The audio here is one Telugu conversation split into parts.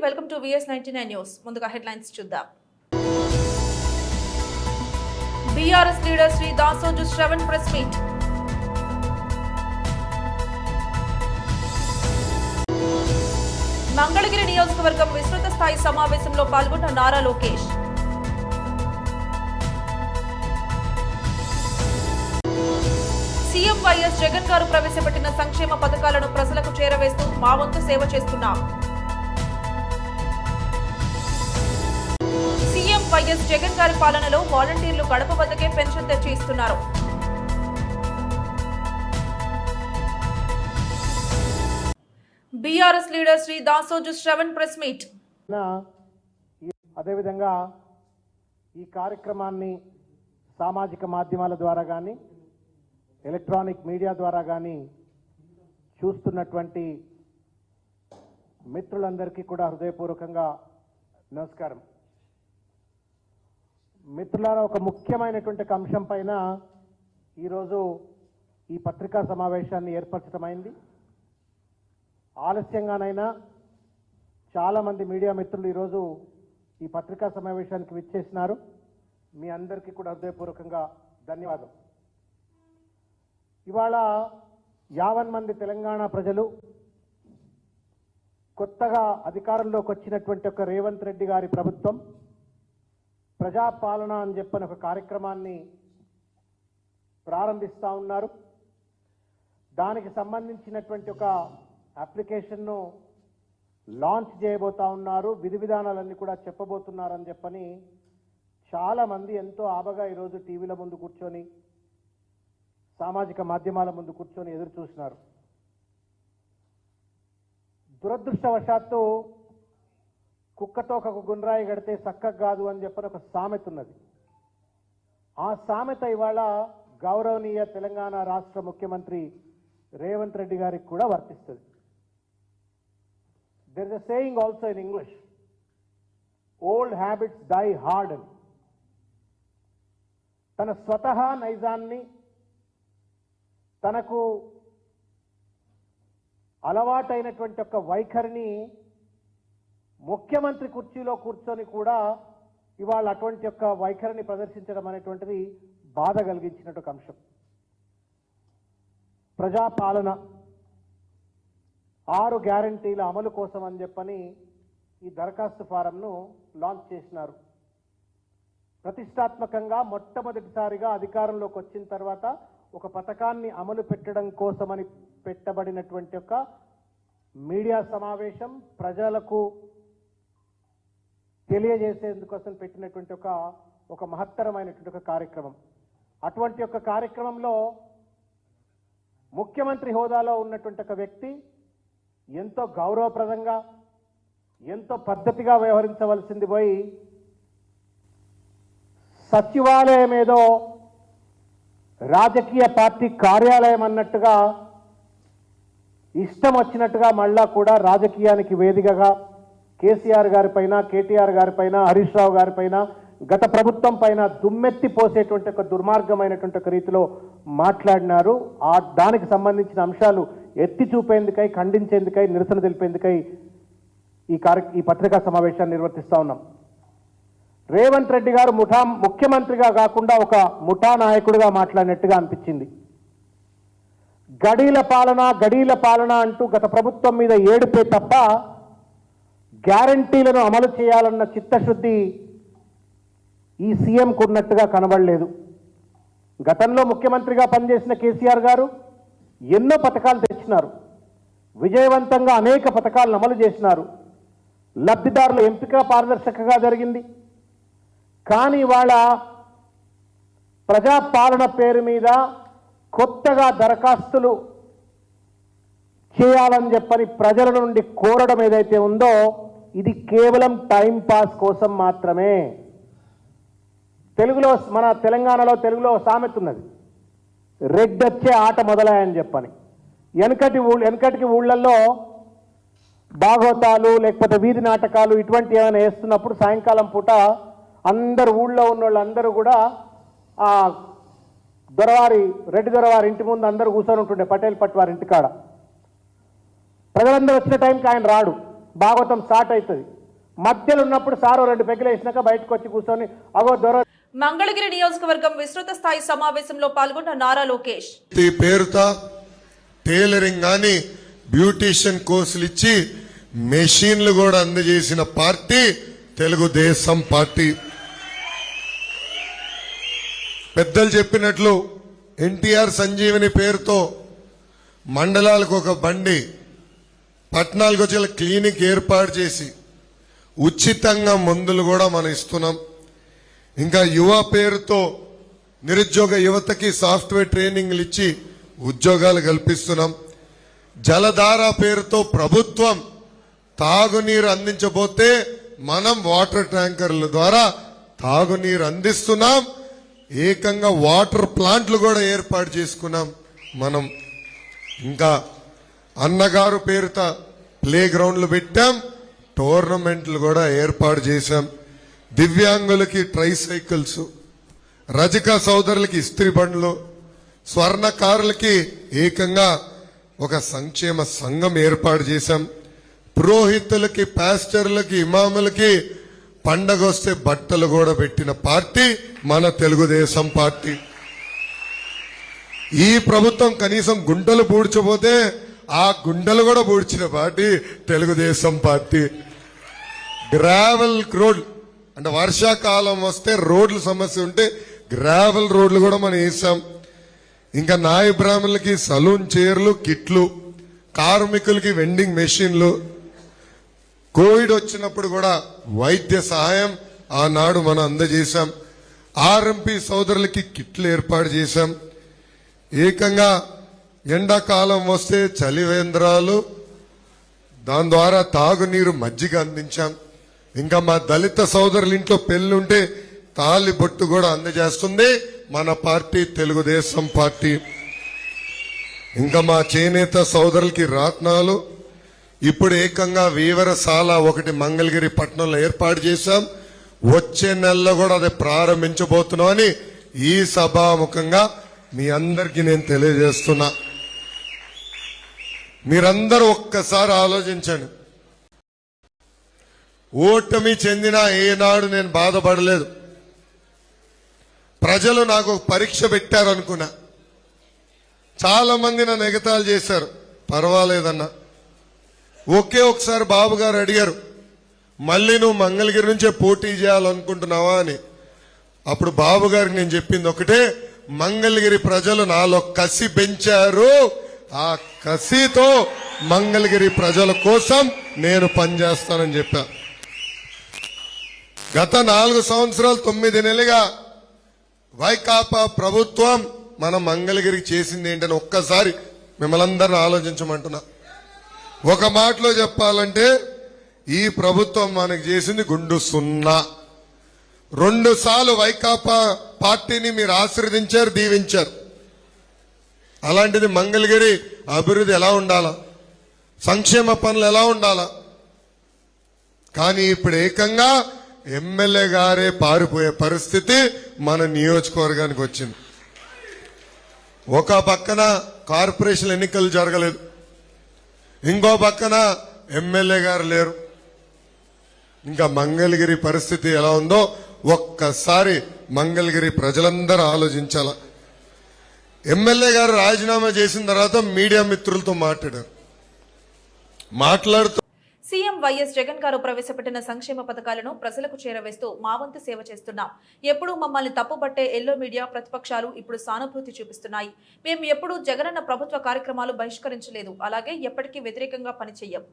Welcome to VS99 news. ముందుగా హెడ్లైన్స్ చూద్దాం. BRS leader Shri Dasoju Shravan press meet. Mangalagiri నియోజకవర్గం విస్తృత స్థాయి సమావేశంలో పాల్గొన్న నారా లోకేష్. సీఎం వైఎస్ జగన్ గారు ప్రవేశపెట్టిన సంక్షేమ పథకాలను ప్రజలకు చేరవేస్తూ మా వంతు సేవ చేస్తున్నాం. సీఎం వైఎస్ జగన్ గారి పాలనలో వాలంటీర్లు గడప వద్దకే పెన్షన్ తెచ్చి ఇస్తున్నారు. BRS leader Shri Dasoju Shravan press meet. అదేవిధంగా ఈ కార్యక్రమాన్ని సామాజిక మాధ్యమాల ద్వారా కానీ ఎలక్ట్రానిక్ మీడియా ద్వారా కానీ చూస్తున్నటువంటి మిత్రులందరికీ కూడా హృదయపూర్వకంగా నమస్కారం. మిత్రులారా, ఒక ముఖ్యమైనటువంటి అంశం పైన ఈరోజు ఈ పత్రికా సమావేశాన్ని ఏర్పరచడమైంది. ఆలస్యంగానైనా చాలామంది మీడియా మిత్రులు ఈరోజు ఈ పత్రికా సమావేశానికి విచ్చేసినారు. మీ అందరికీ కూడా హృదయపూర్వకంగా ధన్యవాదం. ఇవాళ 50 మంది తెలంగాణ ప్రజలు కొత్తగా అధికారంలోకి వచ్చినటువంటి ఒక రేవంత్ రెడ్డి గారి ప్రభుత్వం ప్రజాపాలన అని చెప్పని ఒక కార్యక్రమాన్ని ప్రారంభిస్తూ ఉన్నారు. దానికి సంబంధించినటువంటి ఒక అప్లికేషన్ను లాంచ్ చేయబోతా ఉన్నారు. విధి విధానాలన్నీ కూడా చెప్పబోతున్నారని చెప్పని చాలామంది ఎంతో ఆబగా ఈరోజు టీవీల ముందు కూర్చొని సామాజిక మాధ్యమాల ముందు కూర్చొని ఎదురు చూసినారు. దురదృష్టవశాత్తు కుక్కతో ఒక గుండ్రాయి గడితే చక్కగా కాదు అని చెప్పని ఒక సామెత ఉన్నది. ఆ సామెత ఇవాళ గౌరవనీయ తెలంగాణ రాష్ట్ర ముఖ్యమంత్రి రేవంత్ రెడ్డి గారికి కూడా వర్తిస్తుంది. There is a saying also in English, old habits die hard అని. తన స్వతహా నైజాన్ని, తనకు అలవాటైనటువంటి ఒక వైఖరిని ముఖ్యమంత్రి కుర్చీలో కూర్చొని కూడా ఇవాళ అటువంటి యొక్క వైఖరిని ప్రదర్శించడం అనేటువంటిది బాధ కలిగించినట్టు ఒక అంశం. ప్రజాపాలన 6 గ్యారంటీల అమలు కోసం అని చెప్పని ఈ దరఖాస్తు ఫారంను లాంచ్ చేసినారు. ప్రతిష్టాత్మకంగా మొట్టమొదటిసారిగా అధికారంలోకి వచ్చిన తర్వాత ఒక పథకాన్ని అమలు పెట్టడం కోసమని పెట్టబడినటువంటి ఒక మీడియా సమావేశం, ప్రజలకు తెలియజేసేందుకోసం పెట్టినటువంటి ఒక మహత్తరమైనటువంటి ఒక కార్యక్రమం. అటువంటి ఒక కార్యక్రమంలో ముఖ్యమంత్రి హోదాలో ఉన్నటువంటి ఒక వ్యక్తి ఎంతో గౌరవప్రదంగా, ఎంతో పద్ధతిగా వ్యవహరించవలసింది పోయి సచివాలయం ఏదో రాజకీయ పార్టీ కార్యాలయం అన్నట్టుగా ఇష్టం వచ్చినట్టుగా మళ్ళా కూడా రాజకీయానికి వేదికగా కేసీఆర్ గారిపైన, కేటీఆర్ గారిపైన, హరీష్ రావు గారిపైన, గత ప్రభుత్వం పైన దుమ్మెత్తి పోసేటువంటి ఒక దుర్మార్గమైనటువంటి ఒక రీతిలో మాట్లాడినారు. దానికి సంబంధించిన అంశాలు ఎత్తి చూపేందుకై, ఖండించేందుకై, నిరసన తెలిపేందుకై ఈ పత్రికా సమావేశాన్ని నిర్వర్తిస్తూ ఉన్నాం. రేవంత్ రెడ్డి గారు ముఖ్యమంత్రిగా కాకుండా ఒక ముఠా నాయకుడిగా మాట్లాడినట్టుగా అనిపించింది. గడీల పాలన అంటూ గత ప్రభుత్వం మీద ఏడుపే తప్ప గ్యారంటీలను అమలు చేయాలన్న చిత్తశుద్ధి ఈ సీఎంకు ఉన్నట్టుగా కనబడలేదు. గతంలో ముఖ్యమంత్రిగా పనిచేసిన కేసీఆర్ గారు ఎన్నో పథకాలు తెచ్చినారు. విజయవంతంగా అనేక పథకాలను అమలు చేసినారు. లబ్ధిదారుల ఎంపిక పారదర్శకంగా జరిగింది. కానీ ఇవాళ ప్రజాపాలన పేరు మీద కొత్తగా దరఖాస్తులు చేయాలని చెప్పని ప్రజల నుండి కోరడం ఏదైతే ఉందో ఇది కేవలం టైం పాస్ కోసం మాత్రమే. మన తెలంగాణలో తెలుగులో సామెత ఉన్నది, రెడ్డొచ్చే ఆట మొదలాయని చెప్పని. వెనకటికి ఊళ్ళల్లో భాగవతాలు లేకపోతే వీధి నాటకాలు ఇటువంటి ఏమైనా వేస్తున్నప్పుడు సాయంకాలం పూట అందరు ఊళ్ళో ఉన్న వాళ్ళందరూ కూడా ఆ రెడ్డి దొరవారి ఇంటి ముందు అందరూ కూర్చొని ఉంటుండే, పటేల్ పట్టు వారి ఇంటికాడ. ప్రజలందరూ వచ్చిన టైంకి ఆయన రాడు, భాగవతం స్టార్ట్ అవుతుంది. మధ్యలో ఉన్నప్పుడు సారో 2 పెగ్గులు వేసినాక బయటకు వచ్చి కూర్చొని అగో దొర. మంగళగిరి నియోజకవర్గం విస్తృత స్థాయి సమావేశంలో పాల్గొన్న నారా లోకేష్ ఈ పేరుతో టైలరింగ్ కానీ బ్యూటీషియన్ కోర్సులు ఇచ్చి మెషిన్లు కూడా అందజేసిన పార్టీ తెలుగుదేశం పార్టీ. పెద్దలు చెప్పినట్లు ఎన్టీఆర్ సంజీవని పేరుతో మండలాలకు ఒక బండి, పట్టణాలకు వచ్చే క్లినిక్ ఏర్పాటు చేసి ఉచితంగా మందులు కూడా మనం ఇస్తున్నాం. ఇంకా యువ పేరుతో నిరుద్యోగ యువతకి సాఫ్ట్వేర్ ట్రైనింగ్లు ఇచ్చి ఉద్యోగాలు కల్పిస్తున్నాం. జలధార పేరుతో ప్రభుత్వం తాగునీరు అందించబోతే మనం వాటర్ ట్యాంకర్ల ద్వారా తాగునీరు అందిస్తున్నాం. ఏకంగా వాటర్ ప్లాంట్లు కూడా ఏర్పాటు చేసుకున్నాం మనం. ఇంకా అన్నగారు పేరుతో ప్లే గ్రౌండ్లు పెట్టాం, టోర్నమెంట్లు కూడా ఏర్పాటు చేశాం. దివ్యాంగులకి ట్రైసైకిల్స్, రజక సోదరులకి ఇస్త్రీ బండ్లు, స్వర్ణకారులకి ఏకంగా ఒక సంక్షేమ సంఘం ఏర్పాటు చేశాం. పురోహితులకి, పాస్టర్లకి, ఇమాములకి పండగ వస్తే బట్టలు కూడా పెట్టిన పార్టీ మన తెలుగుదేశం పార్టీ. ఈ ప్రభుత్వం కనీసం గుంటలు పూడ్చబోతే ఆ గుండెలు కూడా పూడ్చిన party Telugu Desam party. Gravel road అంటే వర్షాకాలం వస్తే రోడ్ల సమస్య ఉంటే గ్రావెల్ రోడ్లు కూడా మనం వేసాం. ఇంకా నాయ బ్రాహ్మణులకి సలూన్ చైర్లు, కిట్లు, కార్మికులకి వెండింగ్ మెషిన్లు, కోవిడ్ వచ్చినప్పుడు కూడా వైద్య సహాయం ఆనాడు మనం అందజేశాం. ఆర్ఎంపీ సోదరులకి కిట్లు ఏర్పాటు చేశాం. ఏకంగా ఎండాకాలం వస్తే చలివేంద్రాలు, దాని ద్వారా తాగునీరు, మజ్జిగ అందించాం. ఇంకా మా దళిత సోదరుల ఇంట్లో పెళ్ళుంటే తాళి బొట్టు కూడా అందజేస్తుంది మన పార్టీ తెలుగుదేశం పార్టీ. ఇంకా మా చేనేత సోదరులకి రాట్నాలు, ఇప్పుడు ఏకంగా వీవరశాల ఒకటి మంగళగిరి పట్టణంలో ఏర్పాటు చేశాం. వచ్చే నెలలో కూడా అది ప్రారంభించబోతున్నాం అని ఈ సభాముఖంగా మీ అందరికీ నేను తెలియజేస్తున్నా. మీరందరూ ఒక్కసారి ఆలోచించండి. ఓటమి చెందిన ఏనాడు నేను బాధపడలేదు. ప్రజలు నాకు ఒక పరీక్ష పెట్టారు అనుకున్నా. చాలా మంది నన్ను ఎగతాళి చేశారు, పర్వాలేదన్నా. ఒకే ఒకసారి బాబు గారు అడిగారు, మళ్ళీ నువ్వు మంగళగిరి నుంచే పోటీ చేయాలనుకుంటున్నావా అని. అప్పుడు బాబు గారికి నేను చెప్పింది ఒకటే, మంగళగిరి ప్రజలు నాలో కసి పెంచారు, ఆ కసితో మంగళగిరి ప్రజల కోసం నేను పనిచేస్తానని చెప్పా. గత 4 సంవత్సరాలు 9 నెలలుగా వైకాపా ప్రభుత్వం మన మంగళగిరికి చేసింది ఏంటని ఒక్కసారి మిమ్మల్ని అందరిని ఆలోచించమంటున్నా. ఒక మాటలో చెప్పాలంటే ఈ ప్రభుత్వం మనకు చేసింది గుండు సున్నా. 2 సార్లు వైకాపా పార్టీని మీరు ఆశీర్వదించారు, దీవించారు. అలాంటిది మంగళగిరి అభివృద్ధి ఎలా ఉండాలా, సంక్షేమ పనులు ఎలా ఉండాలా, కానీ ఇప్పుడు ఏకంగా ఎమ్మెల్యే గారే పారిపోయే పరిస్థితి మన నియోజకవర్గానికి వచ్చింది. ఒక పక్కన కార్పొరేషన్ ఎన్నికలు జరగలేదు, ఇంకో పక్కన ఎమ్మెల్యే గారు లేరు. ఇంకా మంగళగిరి పరిస్థితి ఎలా ఉందో ఒక్కసారి మంగళగిరి ప్రజలందరూ ఆలోచించాల. ఎమ్మెల్యే గారు రాజీనామా చేసిన తర్వాత మీడియా మిత్రులతో మాట్లాడుతూ సీఎం వైఎస్ జగన్ గారు ప్రవేశపెట్టిన సంక్షేమ పథకాలను ప్రజలకు చేరవేస్తూ మా వంతు సేవ చేస్తున్నాం. ఎప్పుడూ మమ్మల్ని తప్పుపట్టే ఎల్లో మీడియా ప్రతిపక్షాలు ఇప్పుడు సానుభూతి చూపిస్తున్నాయి. మేము ఎప్పుడూ జగనన్న ప్రభుత్వ కార్యక్రమాలు బహిష్కరించలేదు, అలాగే ఎప్పటికీ వ్యతిరేకంగా పనిచేయం.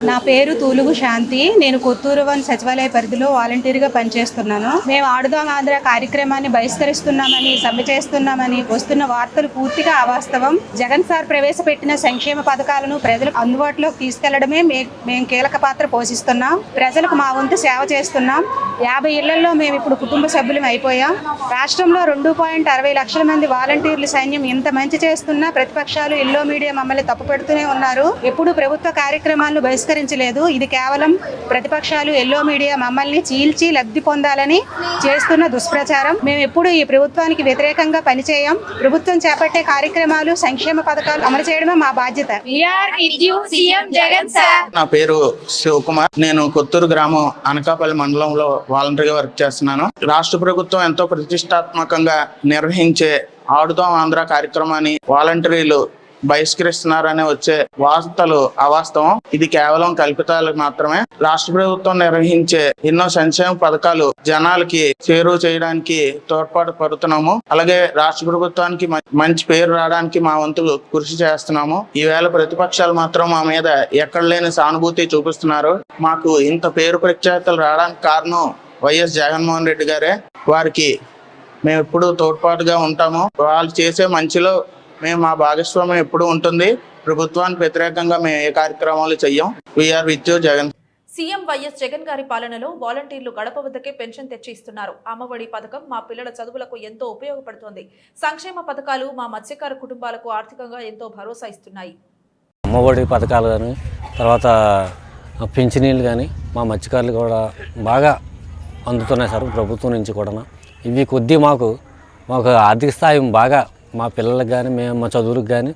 నా పేరు తూలుగు శాంతి. నేను కొత్తూరు 1 సచివాలయ పరిధిలో వాలంటీర్గా పనిచేస్తున్నాను. మేము ఆడుదాం ఆంధ్ర కార్యక్రమాన్ని బహిష్కరిస్తున్నామని, సమ్మె చేస్తున్నామని వస్తున్న వార్తలు పూర్తిగా అవాస్తవం. జగన్ సార్ ప్రవేశపెట్టిన సంక్షేమ పథకాలను ప్రజలకు అందుబాటులోకి తీసుకెళ్లడమే మేము కీలక పాత్ర పోషిస్తున్నాం. ప్రజలకు మా వంతు సేవ చేస్తున్నాం. 50 ఇళ్లలో మేము ఇప్పుడు కుటుంబ సభ్యులం అయిపోయాం. రాష్ట్రంలో 2.60 లక్షల మంది వాలంటీర్ల సైన్యం ఇంత మంచి చేస్తున్నా ప్రతిపక్షాలు, ఎల్లో మీడియా మమ్మల్ని తప్పు పెడుతూనే ఉన్నారు. ఎప్పుడు ప్రభుత్వ కార్యక్రమాలను పరిష్కరించలేదు. ఇది కేవలం ప్రతిపక్షాలు, ఎల్లో మీడియా మమ్మల్ని చీల్చి లబ్ధి పొందాలని చేస్తున్న దుష్ప్రచారం. మేము ఎప్పుడు ఈ ప్రభుత్వానికి వ్యతిరేకంగా పనిచేయం. ప్రభుత్వం చేపట్టే కార్యక్రమాలు, సంక్షేమ పథకాలు అమలు చేయడమే మా బాధ్యత. నా పేరు శివకుమార్. నేను కొత్తూరు గ్రామం అనకాపల్లి మండలంలో వాలంటీర్గా వర్క్ చేస్తున్నాను. రాష్ట్ర ప్రభుత్వం ఎంతో ప్రతిష్టాత్మకంగా నిర్వహించే ఆడుదాం ఆంధ్ర కార్యక్రమాన్ని వాలంటీర్లు బహిష్కరిస్తున్నారని వచ్చే వార్తలు అవాస్తవం. ఇది కేవలం కల్పితాలకు మాత్రమే. రాష్ట్ర ప్రభుత్వం నిర్వహించే ఎన్నో సంక్షేమ పథకాలు జనాలకి చేరువ చేయడానికి తోడ్పాటు పడుతున్నాము. అలాగే రాష్ట్ర ప్రభుత్వానికి మంచి పేరు రావడానికి మా వంతు కృషి చేస్తున్నాము. ఈవేళ ప్రతిపక్షాలు మాత్రం మా మీద ఎక్కడ లేని సానుభూతి చూపిస్తున్నారు. మాకు ఇంత పేరు ప్రఖ్యాతలు రావడానికి కారణం వైఎస్ జగన్మోహన్ రెడ్డి గారే. వారికి మేము ఎప్పుడు తోడ్పాటుగా ఉంటాము. వాళ్ళు చేసే మంచిలో మేము మా భాగస్వామ్యం ఎప్పుడు ఉంటుంది. ప్రభుత్వానికి వ్యతిరేకంగా మేము ఏ కార్యక్రమాలు చెయ్యం. We're with you Jagan. CM YS Jagan garu పాలనలో వాలంటీర్లు గడప వద్దకే పెన్షన్ తెచ్చి ఇస్తున్నారు. అమ్మఒడి పథకం మా పిల్లల చదువులకు ఎంతో ఉపయోగపడుతోంది. సంక్షేమ పథకాలు మా మత్స్యకార కుటుంబాలకు ఆర్థికంగా ఎంతో భరోసా ఇస్తున్నాయి. అమ్మఒడి పథకాలు కానీ, తర్వాత పింఛనీళ్ళు కానీ మా మత్స్యకారులు కూడా బాగా అందుతున్నాయి సార్ ప్రభుత్వం నుంచి కూడా. ఇవి కొద్దీ మాకు ఆర్థిక స్థాయి బాగా మా పిల్లలకు కానీ, మేము మా చదువులకు కానీ,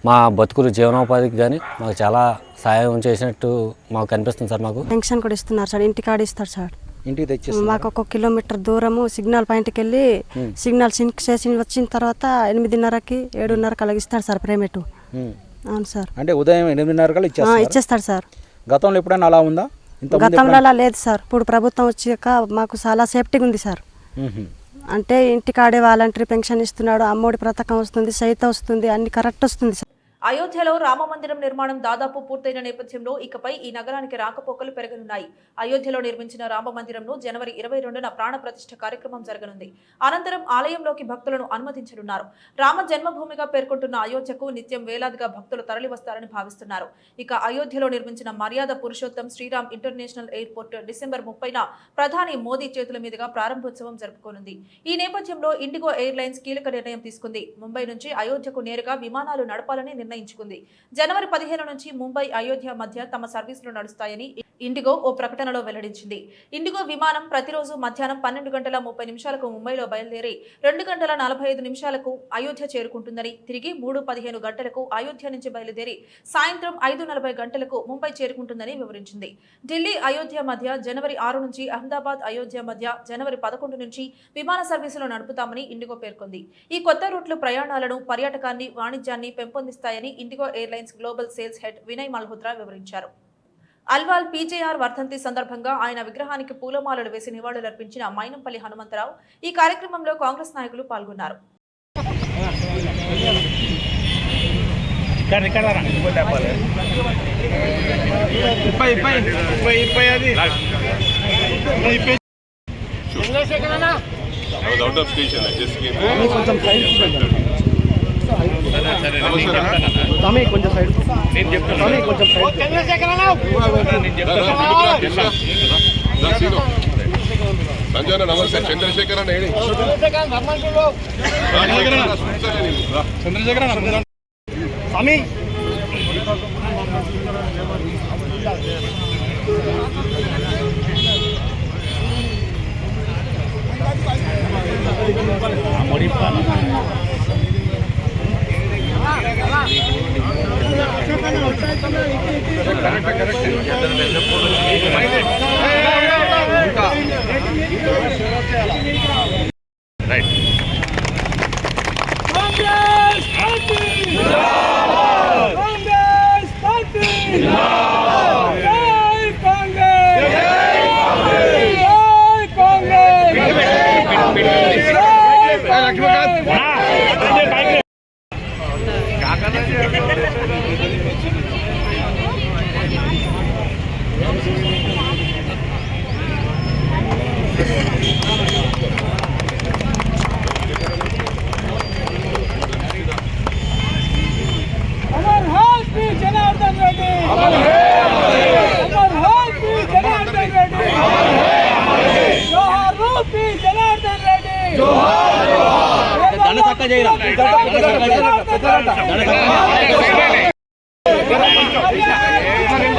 మా బతుకులు జీవనోపాధికి కానీ మాకు చాలా సహాయం చేసినట్టు మాకు కనిపిస్తుంది సార్. మాకు పెన్షన్ కూడా ఇస్తున్నారు సార్. ఇంటికాడ ఇస్తారు సార్. ఇంటికి తెచ్చి మాకు 1 కిలోమీటర్ దూరము సిగ్నల్ పాయింట్కి వెళ్ళి సిగ్నల్ సింక్ చేసి వచ్చిన తర్వాత 8:30కి 7:30కి అలాగ ఇస్తాడు సార్ ప్రైవేటు. అవును సార్. అంటే ఉదయం 8:30 ఇచ్చేస్తాడు సార్. గతంలో ఎప్పుడైనా అలా ఉందా? గతంలో అలా లేదు సార్. ఇప్పుడు ప్రభుత్వం వచ్చాక మాకు చాలా సేఫ్టీగా ఉంది సార్. అంటే ఇంటికాడే వాలంటరీ పెన్షన్ ఇస్తున్నాడు, అమ్మఒడి పథకం వస్తుంది, సైత వస్తుంది, అన్ని కరెక్ట్ వస్తుంది సార్. అయోధ్యలో రామ మందిరం నిర్మాణం దాదాపు పూర్తయిన నేపథ్యంలో ఇకపై ఈ నగరానికి రాకపోకలు పెరగనున్నాయి. అయోధ్యలో నిర్మించిన రామ మందిరంలో జనవరి 22న ప్రాణ ప్రతిష్ఠ కార్యక్రమం జరగనుంది. అనంతరం ఆలయంలోకి భక్తులను అనుమతించనున్నారు. రామ జన్మభూమిగా పేర్కొంటున్న అయోధ్యకు నిత్యం వేలాదిగా భక్తులు తరలివస్తారని భావిస్తున్నారు. ఇక అయోధ్యలో నిర్మించిన Maryada Purushottam Shriram international airport December 30న ప్రధాని మోదీ చేతుల మీదుగా ప్రారంభోత్సవం జరుపుకోనుంది. ఈ నేపథ్యంలో ఇండిగో ఎయిర్లైన్స్ కీలక నిర్ణయం తీసుకుంది. ముంబై నుంచి అయోధ్యకు నేరుగా విమానాలు నడపాలని నిర్ణయించుకుంది. జనవరి 15 నుంచి ముంబై, అయోధ్య మధ్య తమ సర్వీసులు నడుస్తాయని ఇండిగో ఓ ప్రకటనలో వెల్లడించింది. ఇండిగో విమానం ప్రతిరోజు మధ్యాహ్నం 12:30 ముంబైలో బయలుదేరి 2:45 అయోధ్య చేరుకుంటుందని, తిరిగి 3:15 గంటలకు అయోధ్య నుంచి బయలుదేరి సాయంత్రం 5:40 ముంబై చేరుకుంటుందని వివరించింది. ఢిల్లీ, అయోధ్య మధ్య జనవరి 6 నుంచి, అహ్మదాబాద్, అయోధ్య మధ్య జనవరి 11 నుంచి విమాన సర్వీసులు నడుపుతామని ఇండిగో పేర్కొంది. ఈ కొత్త రూట్లు ప్రయాణాలను, పర్యాటకాన్ని, వాణిజ్యాన్ని పెంపొందిస్తాయని IndiGo airlines global sales head Vinay Malhotra వివరించారు. అల్వాల్ పీజేఆర్ వర్ధంతి సందర్భంగా ఆయన విగ్రహానికి పూలమాలలు వేసి నివాళులర్పించిన మైనంపల్లి హనుమంతరావు. ఈ కార్యక్రమంలో కాంగ్రెస్ నాయకులు పాల్గొన్నారు. సంజయ్ నమస్తే. చంద్రశేఖర్ అని చంద్రశేఖర్ స్వామి రైట్. దండ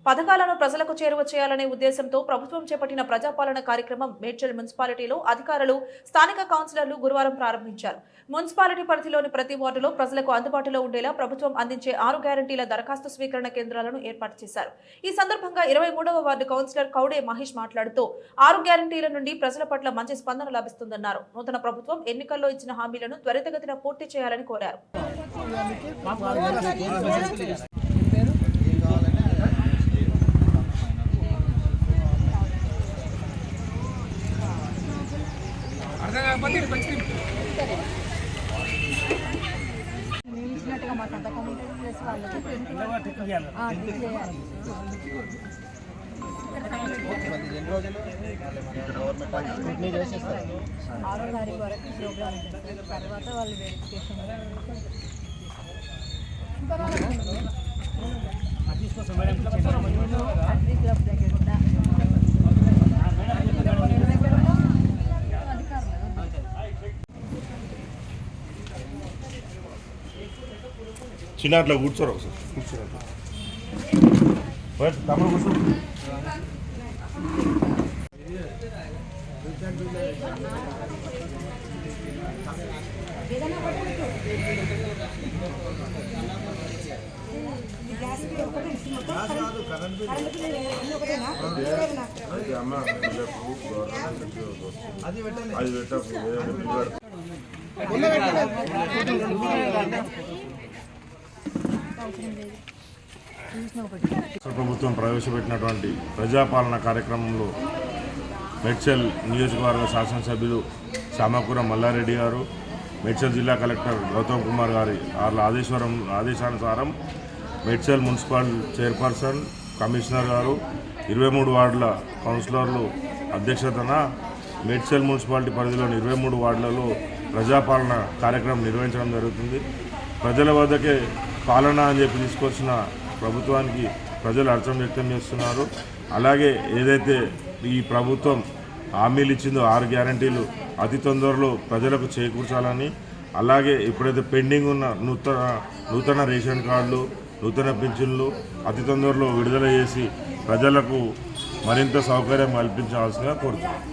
పథకాలను ప్రజలకు చేరువ చేయాలనే ఉద్దేశంతో ప్రభుత్వం చేపట్టిన ప్రజాపాలన కార్యక్రమం మేడ్చల్ మున్సిపాలిటీలో అధికారులు స్థానిక కౌన్సిలర్లు గురువారం ప్రారంభించారు. మున్సిపాలిటీ పరిధిలోని ప్రతి వార్డులో ప్రజలకు అందుబాటులో ఉండేలా ప్రభుత్వం అందించే 6 గ్యారంటీల దరఖాస్తు స్వీకరణ కేంద్రాలను ఏర్పాటు చేశారు. ఈ సందర్భంగా 23వ వార్డు కౌన్సిలర్ కౌడే మహేష్ మాట్లాడుతూ 6 గ్యారంటీల నుండి ప్రజల పట్ల మంచి స్పందన లభిస్తుందన్నారు. నూతన ప్రభుత్వం ఎన్నికల్లో ఇచ్చిన హామీలను త్వరితగతిన పూర్తి చేయాలని కోరారు. చిన్న అట్లా కూర్చోరు ఒకసారి కూర్చోరు తమ్ముడు కూర్చో. ప్రభుత్వం ప్రవేశపెట్టినటువంటి ప్రజాపాలన కార్యక్రమంలో మేడ్చల్ నియోజకవర్గ శాసనసభ్యులు సామకూర మల్లారెడ్డి గారు, మేడ్చల్ జిల్లా కలెక్టర్ గౌతమ్ కుమార్ గారి ఆదేశానుసారం మేడ్చల్ మున్సిపల్ చైర్పర్సన్, కమిషనర్ గారు, 23 వార్డుల కౌన్సిలర్లు అధ్యక్షతన మేడ్చల్ మున్సిపాలిటీ పరిధిలోని 23 వార్డులలో ప్రజాపాలన కార్యక్రమం నిర్వహించడం జరుగుతుంది. ప్రజల వద్దకే పాలన అని చెప్పి తీసుకొచ్చిన ప్రభుత్వానికి ప్రజలు హర్షం వ్యక్తం చేస్తున్నారు. అలాగే ఏదైతే ఈ ప్రభుత్వం హామీలు ఇచ్చిందో 6 గ్యారంటీలు అతి తొందరలో ప్రజలకు చేకూర్చాలని, అలాగే ఎప్పుడైతే పెండింగ్ ఉన్న నూతన రేషన్ కార్డులు, నూతన పింఛన్లు అతి తొందరలో విడుదల చేసి ప్రజలకు మరింత సౌకర్యం కల్పించాల్సిందిగా కోరుతున్నాను.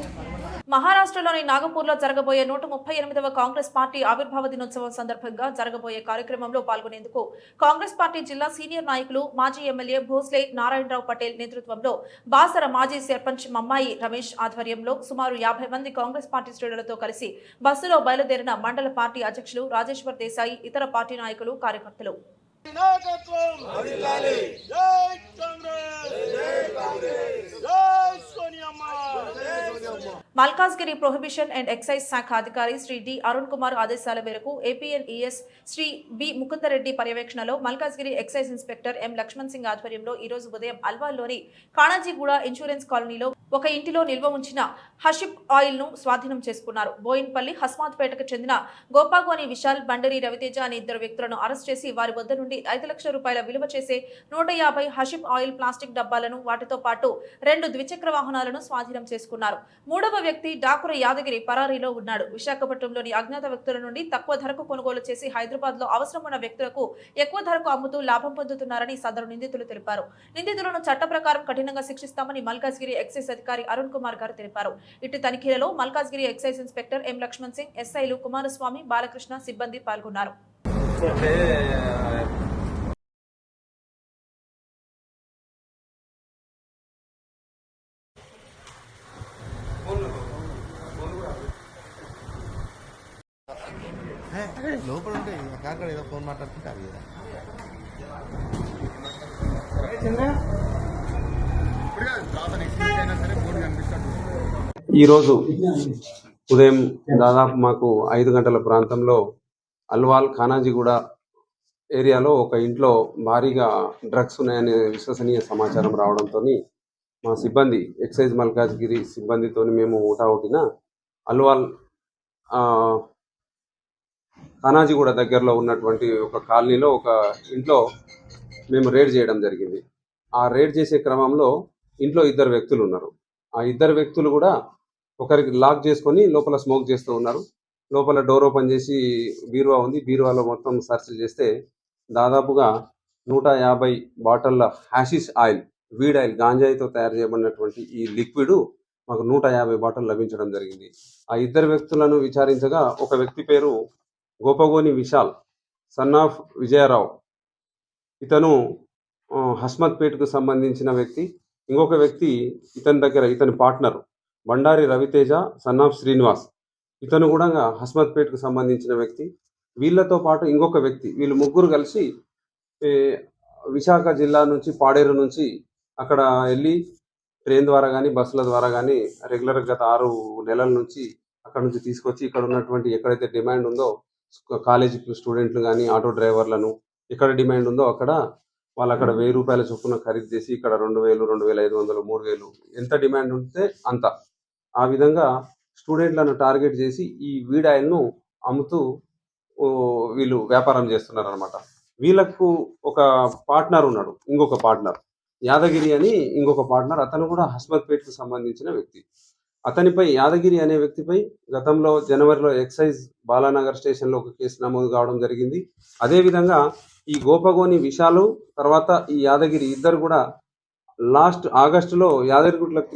మహారాష్ట్రలోని నాగపూర్లో జరగబోయే 138వ కాంగ్రెస్ పార్టీ ఆవిర్భావ దినోత్సవం సందర్భంగా జరగబోయే కార్యక్రమంలో పాల్గొనేందుకు కాంగ్రెస్ పార్టీ జిల్లా సీనియర్ నాయకులు మాజీ ఎమ్మెల్యే భోస్లే నారాయణరావు పటేల్ నేతృత్వంలో బాసర మాజీ సర్పంచ్ మమ్మాయి రమేష్ ఆధ్వర్యంలో సుమారు 50 మంది కాంగ్రెస్ పార్టీ శ్రేణులతో కలిసి బస్సులో బయలుదేరిన మండల పార్టీ అధ్యక్షులు రాజేశ్వర్ దేశాయి, ఇతర పార్టీ నాయకులు, కార్యకర్తలు. మల్కాజ్గిరి ప్రొహిబిషన్ అండ్ ఎక్సైజ్ శాఖ అధికారి శ్రీ డి అరుణ్ కుమార్ ఆదేశాల మేరకు ఏపీఎన్ఈఎస్ శ్రీ బి ముకుందరెడ్డి పర్యవేక్షణలో Malkajgiri excise inspector M Lakshman Singh ఆధ్వర్యంలో ఈ రోజు ఉదయం అల్వాల్లోని కాణాజీగూడ ఇన్సూరెన్స్ కాలనీలో ఒక ఇంటిలో నిల్వ ఉంచిన హషిప్ ఆయిల్ ను స్వాధీనం చేసుకున్నారు. బోయిన్పల్లి, హస్మాత్పేటకు చెందిన గోపాగోని విశాల్, బండరి రవితేజ అనే 2 వ్యక్తులను అరెస్ట్ చేసి వారి వద్ద నుండి 5 లక్షల రూపాయల విలువ చేసే 150 హషిప్ ఆయిల్ ప్లాస్టిక్ డబ్బాలను, వాటితో పాటు 2 ద్విచక్ర వాహనాలను స్వాధీనం చేసుకున్నారు. 3వ వ్యక్తి డాకుర యాదగిరి పరారీలో ఉన్నాడు. విశాఖపట్నంలోని అజ్ఞాత వ్యక్తుల నుండి తక్కువ ధరకు కొనుగోలు చేసి హైదరాబాద్ లో అవసరం ఉన్న వ్యక్తులకు ఎక్కువ ధరకు అమ్ముతూ లాభం పొందుతున్నారని సదరు నిందితులు తెలిపారు. నిందితులను చట్ట ప్రకారం కఠినంగా శిక్షిస్తామని మల్కాజ్గిరి ఎక్సైజ్ అధికారి అరుణ్ కుమార్ గారు తెలిపారు. ఇటు తనిఖీలలో Malkajgiri excise inspector M Lakshman Singh, ఎస్ఐలు కుమారస్వామి, బాలకృష్ణ సిబ్బంది పాల్గొన్నారు. లోపల ఉంటే కాక ఏదో ఫోన్ మాట్లాడుతుంటారు కదా. ఈరోజు ఉదయం దాదాపు మాకు 5 గంటల ప్రాంతంలో అల్వాల్ ఖానాజీగూడ ఏరియాలో ఒక ఇంట్లో భారీగా డ్రగ్స్ ఉన్నాయనే విశ్వసనీయ సమాచారం రావడంతో మా సిబ్బంది ఎక్సైజ్ మల్కాజ్గిరి సిబ్బందితో మేము ఊటావుటిన అల్వాల్ ఖానాజీగూడ దగ్గరలో ఉన్నటువంటి ఒక కాలనీలో ఒక ఇంట్లో మేము రేడ్ చేయడం జరిగింది. ఆ రేడ్ చేసే క్రమంలో ఇంట్లో 2 వ్యక్తులు ఉన్నారు. ఆ 2 వ్యక్తులు కూడా ఒకరికి లాక్ చేసుకొని లోపల స్మోక్ చేస్తూ ఉన్నారు. లోపల డోర్ ఓపెన్ చేసి బీరువా ఉంది. బీరువాలో మొత్తం సెర్చ్ చేస్తే దాదాపుగా 150 బాటిళ్ల హ్యాషిష్ ఆయిల్, వీడ్ ఆయిల్, గాంజాయితో తయారు చేయబడినటువంటి ఈ లిక్విడ్ మాకు 150 బాటిల్ లభించడం జరిగింది. ఆ 2 వ్యక్తులను విచారించగా ఒక వ్యక్తి పేరు గోపగోని విశాల్, సన్ ఆఫ్ విజయరావు, ఇతను హస్మత్పేటకు సంబంధించిన వ్యక్తి. ఇంకొక వ్యక్తి ఇతని partner Bandari Ravi Teja, son of Srinivas, ఇతను కూడా హస్మత్పేటకు సంబంధించిన వ్యక్తి. వీళ్ళతో పాటు ఇంకొక వ్యక్తి, వీళ్ళు ముగ్గురు కలిసి విశాఖ జిల్లా నుంచి పాడేరు నుంచి అక్కడ వెళ్ళి ట్రైన్ ద్వారా కానీ బస్సుల ద్వారా కానీ రెగ్యులర్గా గత 6 నెలల నుంచి అక్కడ నుంచి తీసుకొచ్చి ఇక్కడ ఉన్నటువంటి ఎక్కడైతే డిమాండ్ ఉందో కాలేజీ స్టూడెంట్లు కానీ ఆటో డ్రైవర్లను ఎక్కడ డిమాండ్ ఉందో అక్కడ వాళ్ళు అక్కడ 1000 రూపాయల చొప్పున ఖరీదు చేసి ఇక్కడ 2000, 2500, 3000 ఎంత డిమాండ్ ఉంటే అంత, ఆ విధంగా స్టూడెంట్లను టార్గెట్ చేసి ఈ వీడ్ ఆయిల్ను అమ్ముతూ వీళ్ళు వ్యాపారం చేస్తున్నారు అనమాట. వీళ్ళకు ఒక పార్ట్నర్ ఉన్నాడు, ఇంకొక పార్ట్నర్ యాదగిరి అని ఇంకొక పార్ట్నర్, అతను కూడా హస్మత్పేటకు సంబంధించిన వ్యక్తి. అతనిపై యాదగిరి అనే వ్యక్తిపై గతంలో జనవరిలో ఎక్సైజ్ బాలానగర్ స్టేషన్లో ఒక కేసు నమోదు కావడం జరిగింది. అదేవిధంగా ఈ గోపగోని విశాలు తర్వాత ఈ యాదగిరి ఇద్దరు కూడా లాస్ట్ ఆగస్టులో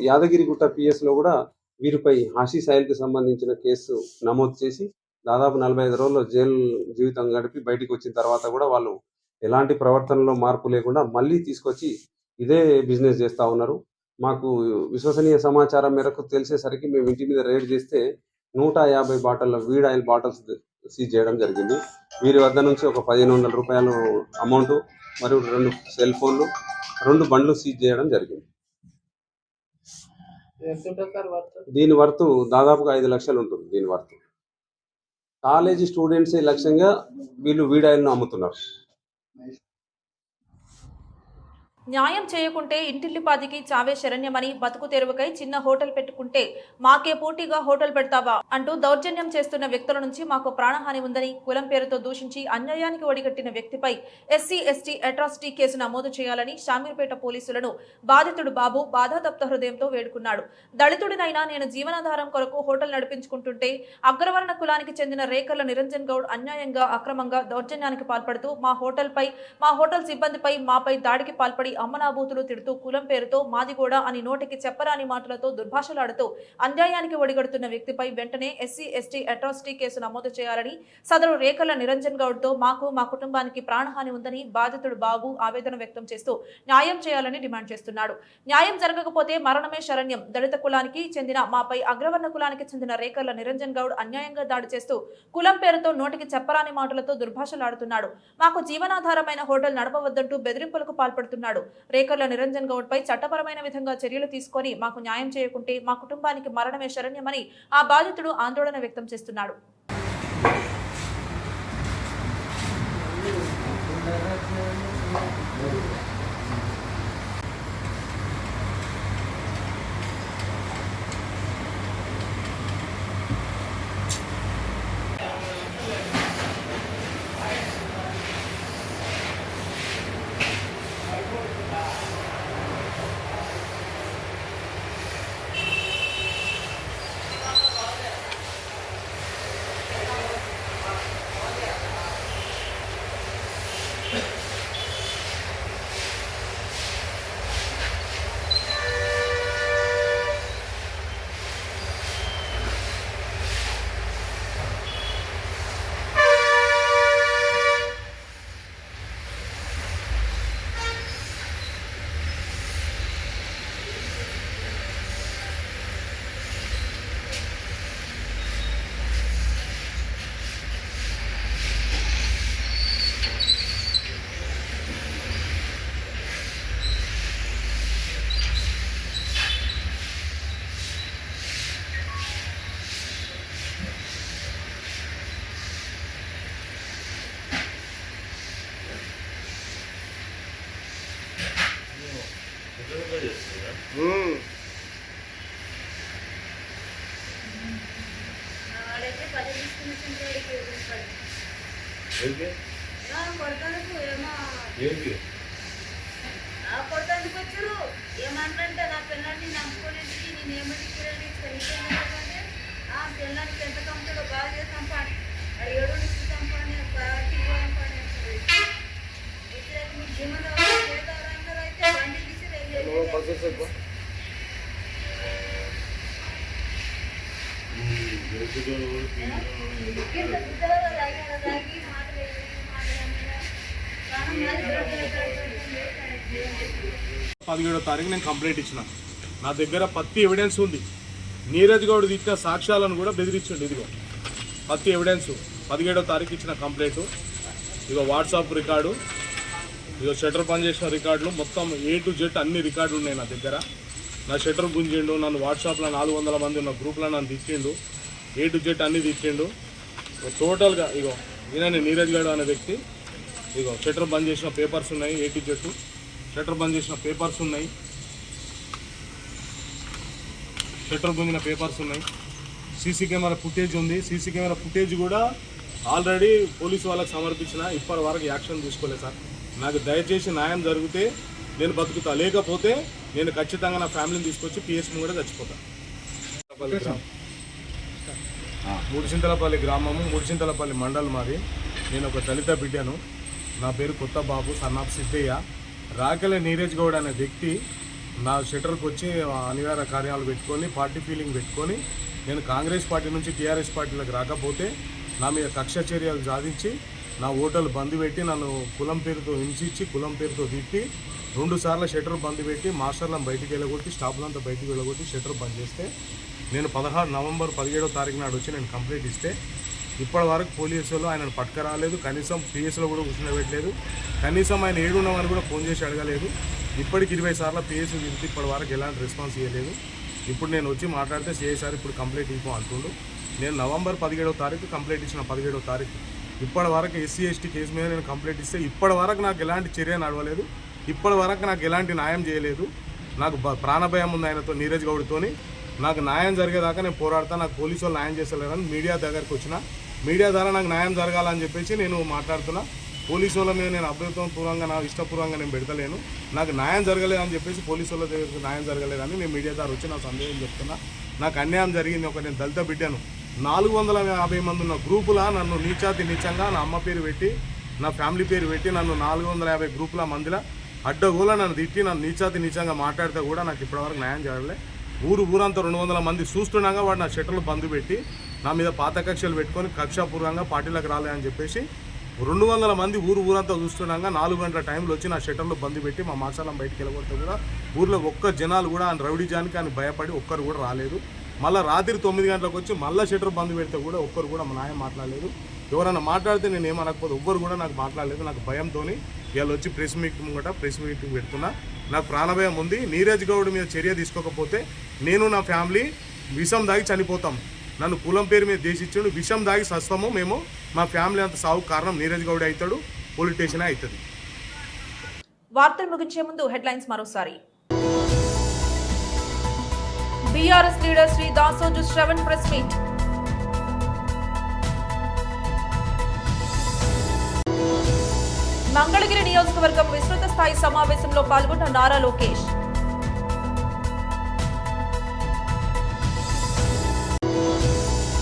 యాదగిరిగుట్ట పిఎస్లో కూడా వీరిపై హాషిష్ ఆయిల్కి సంబంధించిన కేసు నమోదు చేసి దాదాపు 45 రోజుల్లో జైలు జీవితం గడిపి బయటికి వచ్చిన తర్వాత కూడా వాళ్ళు ఎలాంటి ప్రవర్తనలో మార్పు లేకుండా మళ్ళీ తీసుకొచ్చి ఇదే బిజినెస్ చేస్తూ ఉన్నారు. మాకు విశ్వసనీయ సమాచారం మేరకు తెలిసేసరికి మేము ఇంటి మీద రేడ్ చేస్తే 150 బాటిళ్ల వీడ్ ఆయిల్ బాటిల్స్ సీజ్ చేయడం జరిగింది. వీరి వద్ద నుంచి ఒక 1500 రూపాయలు అమౌంట్ మరియు 2 సెల్ ఫోన్లు, 2 బండ్లు సీజ్ చేయడం జరిగింది. దీని వర్త్ దాదాపుగా 5 లక్షలు ఉంటుంది. దీని వర్త్ కాలేజీ స్టూడెంట్సే లక్ష్యంగా వీళ్ళు వీడ్ ఆయిల్ను అమ్ముతున్నారు. న్యాయం చేయకుంటే ఇంటిల్లిపాదికి చావే శరణ్యమని, బతుకు తెరువుకై చిన్న హోటల్ పెట్టుకుంటే మాకే పోటీగా హోటల్ పెడతావా అంటూ దౌర్జన్యం చేస్తున్న వ్యక్తుల నుంచి మాకు ప్రాణహాని ఉందని కులం పేరుతో దూషించి అన్యాయానికి ఒడిగట్టిన వ్యక్తిపై ఎస్సీ ఎస్టీ అట్రాసిటీ కేసు నమోదు చేయాలని షామీర్పేట పోలీసులను బాధితుడు బాబు బాధాతప్త హృదయంతో వేడుకున్నాడు. దళితుడినైనా నేను జీవనాధారం కొరకు హోటల్ నడిపించుకుంటుంటే అగ్రవర్ణ కులానికి చెందిన రేకర్ల నిరంజన్ గౌడ్ అన్యాయంగా అక్రమంగా దౌర్జన్యానికి పాల్పడుతూ మా హోటల్ సిబ్బందిపై మాపై దాడికి పాల్పడి అమ్మనాబూతులు తిడుతూ కులం పేరుతో మాది కూడా అని నోటికి చెప్పరాని మాటలతో దుర్భాషలాడుతూ అన్యాయానికి ఒడిగడుతున్న వ్యక్తిపై వెంటనే ఎస్సీ ఎస్టీ అట్రాసిటీ కేసు నమోదు చేయాలని, సదరు రేకల నిరంజన్ గౌడ్ తో మాకు మా కుటుంబానికి ప్రాణహాని ఉందని బాధితుడు బాబు ఆవేదన వ్యక్తం చేస్తూ న్యాయం చేయాలని డిమాండ్ చేస్తున్నాడు. న్యాయం జరగకపోతే మరణమే శరణ్యం. దళిత కులానికి చెందిన మాపై అగ్రవర్ణ కులానికి చెందిన రేకల నిరంజన్ గౌడ్ అన్యాయంగా దాడి చేస్తూ కులం పేరుతో నోటికి చెప్పరాని మాటలతో దుర్భాషలాడుతున్నాడు. మాకు జీవనాధారమైన హోటల్ నడపవద్దంటూ బెదిరింపులకు పాల్పడుతున్నాడు. రేకర్ల నిరంజన్ గౌడ్ పై చట్టపరమైన విధంగా చర్యలు తీసుకొని మాకు న్యాయం చేయకుంటే మా కుటుంబానికి మరణమే శరణ్యమని ఆ బాధితుడు ఆందోళన వ్యక్తం చేస్తున్నాడు. ఏమంటే నా పిల్లల్ని నమ్ముకోలేందుకు నేను ఏమని ఆ పిల్లలకి ఎంత కంపెనీలో బాగా చేస్తాం పని అది 7 నుంచి సంపాదన పని మీ జీవన పేదవారందరూ అయితే బండి తీసి పదిహేడో తారీఖు నేను కంప్లైంట్ ఇచ్చిన. నా దగ్గర పత్తి ఎవిడెన్స్ ఉంది. నీరజ్ గౌడ్ ఇచ్చిన సాక్ష్యాలను కూడా బెదిరించండి. ఇదిగో పత్తి ఎవిడెన్స్ 17వ తారీఖు ఇచ్చిన కంప్లైంట్. ఇదిగో వాట్సాప్ రికార్డు, ఇదిగో షట్టర్ పనిచేసిన రికార్డులు, మొత్తం A to Z అన్ని రికార్డులు ఉన్నాయి నా దగ్గర. నా షట్టర్ గుంజిండు, నన్ను వాట్సాప్లో 400 మంది ఉన్న గ్రూప్లో నన్ను తిట్టిండు, A to Z అన్ని తిట్టిండు. టోటల్గా ఇగో ఈయన నీరజ్ గౌడ్ అనే వ్యక్తి. ఇగో షట్టర్ బంద్ చేసిన పేపర్స్ ఉన్నాయి, A to Z షట్టర్ బంద్ చేసిన పేపర్స్ ఉన్నాయి, షట్టర్ గుంజిన పేపర్స్ ఉన్నాయి. సీసీ కెమెరా ఫుటేజ్ ఉంది. సీసీ కెమెరా ఫుటేజ్ కూడా ఆల్రెడీ పోలీసు వాళ్ళకి సమర్పించిన, ఇప్పటి వరకు యాక్షన్ తీసుకోలేదు సార్. నాకు దయచేసి న్యాయం జరిగితే నేను బతుకుతా, లేకపోతే నేను ఖచ్చితంగా నా ఫ్యామిలీని తీసుకొచ్చి పిఎస్ని కూడా చచ్చిపోతాను. ముడిచింతలపల్లి గ్రామము, ముడిచింతలపల్లి మండల్ మాది. నేను ఒక దళిత బిడ్డను. నా పేరు కొత్త బాబు, సన్నాఫ్ సిద్ధయ్య. రాకెల నీరజ్ గౌడ్ అనే వ్యక్తి నా షటర్కి వచ్చి అనివార్య కార్యాలు పెట్టుకొని, పార్టీ ఫీలింగ్ పెట్టుకొని, నేను కాంగ్రెస్ పార్టీ నుంచి టీఆర్ఎస్ పార్టీలకు రాకపోతే నా మీద కక్ష చర్యలు సాధించి నా ఓటర్లు బంద్ పెట్టి, నన్ను కులం పేరుతో హింసించి, కులం పేరుతో తిట్టి 2 సార్లు షటర్ బంద్ పెట్టి, మాస్టర్లను బయటికి వెళ్ళగొట్టి, స్టాఫ్లంతా బయటికి వెళ్ళగొట్టి షటర్ బంద్ చేస్తే నేను నవంబర్ 17వ తారీఖు నాడు వచ్చి నేను కంప్లైంట్ ఇస్తే ఇప్పటి వరకు పోలీసులు ఆయనను పట్టుకురాలేదు. కనీసం పిఎస్లో కూడా కూర్చోబెట్టలేదు. కనీసం ఆయన ఏడున్నామని కూడా ఫోన్ చేసి అడగలేదు. ఇప్పటికి 20 సార్లు పిఎస్ తిరిగి ఇప్పటి వరకు ఎలాంటి రెస్పాన్స్ ఇవ్వలేదు. ఇప్పుడు నేను వచ్చి మాట్లాడితే సిఐ సార్ ఇప్పుడు కంప్లైంట్ ఇవ్వం అంటుండు. నేను నవంబర్ 17వ తారీఖు కంప్లైంట్ ఇచ్చిన, 17వ తారీఖు ఇప్పటి వరకు ఎస్సీ ఎస్టీ కేసు మీద నేను కంప్లైంట్ ఇస్తే ఇప్పటి వరకు నాకు ఎలాంటి చర్య నడవలేదు. ఇప్పటి వరకు నాకు ఎలాంటి న్యాయం చేయలేదు. నాకు ప్రాణభయం ఉంది ఆయనతో, నీరజ్ గౌడ్తోని. నాకు న్యాయం జరిగేదాకా నేను పోరాడతా. నాకు పోలీసు వాళ్ళు న్యాయం చేస్తలేరని మీడియా దగ్గరికి వచ్చిన. మీడియా ద్వారా నాకు న్యాయం జరగాలని చెప్పేసి నేను మాట్లాడుతున్నా. పోలీసు వాళ్ళ మీద నేను అభ్యర్థపూర్వంగా, నా ఇష్టపూర్వంగా నేను పెడతలేను. నాకు న్యాయం జరగలేదని చెప్పేసి పోలీసు వాళ్ళ దగ్గరికి న్యాయం జరగలేదని నేను మీడియా ద్వారా వచ్చి నా సందేహం చెప్తున్నా. నాకు అన్యాయం జరిగింది. నేను దళిత బిడ్డను. 450 మంది ఉన్న గ్రూపులా నన్ను నీచంగా నా అమ్మ పేరు పెట్టి, నా ఫ్యామిలీ పేరు పెట్టి, నన్ను 450 గ్రూపుల మందిలో అడ్డగోల నన్ను తిట్టి, నన్ను నీచంగా మాట్లాడితే కూడా నాకు ఇప్పటివరకు న్యాయం జరగలే. ఊరంతా 200 మంది చూస్తుండగా వాడు నా షట్టర్లు బంద్ పెట్టి, నా మీద పాత కక్షలు పెట్టుకొని కక్షాపూర్వంగా పార్టీలకు రాలేదని చెప్పేసి 200 మంది ఊరంతా చూస్తుండగా 4 గంటల టైంలో వచ్చి నా షట్టర్లు బంద్ పెట్టి మా మాసాలం బయటికి వెళ్ళగొడితే కూడా ఊర్లో ఒక్క జనాలు కూడా ఆయన రౌడీజానికి ఆయన భయపడి ఒక్కరు కూడా రాలేదు. మళ్ళీ రాత్రి 9 గంటలకు వచ్చి మళ్ళీ షట్టర్ బంద్ పెడితే కూడా ఒక్కరు కూడా మా న్యాయం మాట్లాడలేదు. ఎవరైనా మాట్లాడితే నేను ఏమనకపోతే ఒక్కరు కూడా నాకు మాట్లాడలేదు. నాకు భయంతో ఇవాళ వచ్చి ప్రెస్ మీటింగ్ పెడుతున్నా. నాకు ప్రాణభయం ఉంది. నీరజ్ గౌడ్ మీద చర్య తీసుకోకపోతే నేను నా ఫ్యామిలీ విషం దాగి చనిపోతాం. నన్ను కులం పేరు మీద దేశించాడు, విషం దాగి సస్తాము మేము. మా ఫ్యామిలీ అంత సాగు కారణం నీరజ్ గౌడ్ అవుతాడు, పోలీస్ స్టేషన్ అవుతుంది. వార్తలు ముగించే ముందు హెడ్లైన్స్ మరోసారి. BRS leader Shri Dasoju Shravan press meet. Mangalagiri నియోజకవర్గం విస్తృత స్థాయి సమావేశంలో పాల్గొన్న నారా లోకేష్.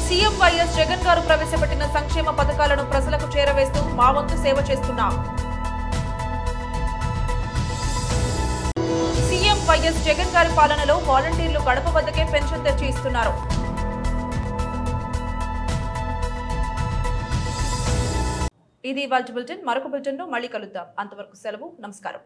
సీఎం వైఎస్ జగన్ గారు ప్రవేశపెట్టిన సంక్షేమ పథకాలను ప్రజలకు చేరవేస్తూ మా వంతు సేవ చేస్తున్నాం. సీఎం వైఎస్ జగన్ గారి పాలనలో వాలంటీర్లు గడప వద్దకే పెన్షన్ తెచ్చి ఇస్తున్నారు. ఇది ఇవాల్టి బులెటిన్. మరొక బులెటిన్లో మళ్ళీ కలుద్దాం. అంతవరకు సెలవు. నమస్కారం.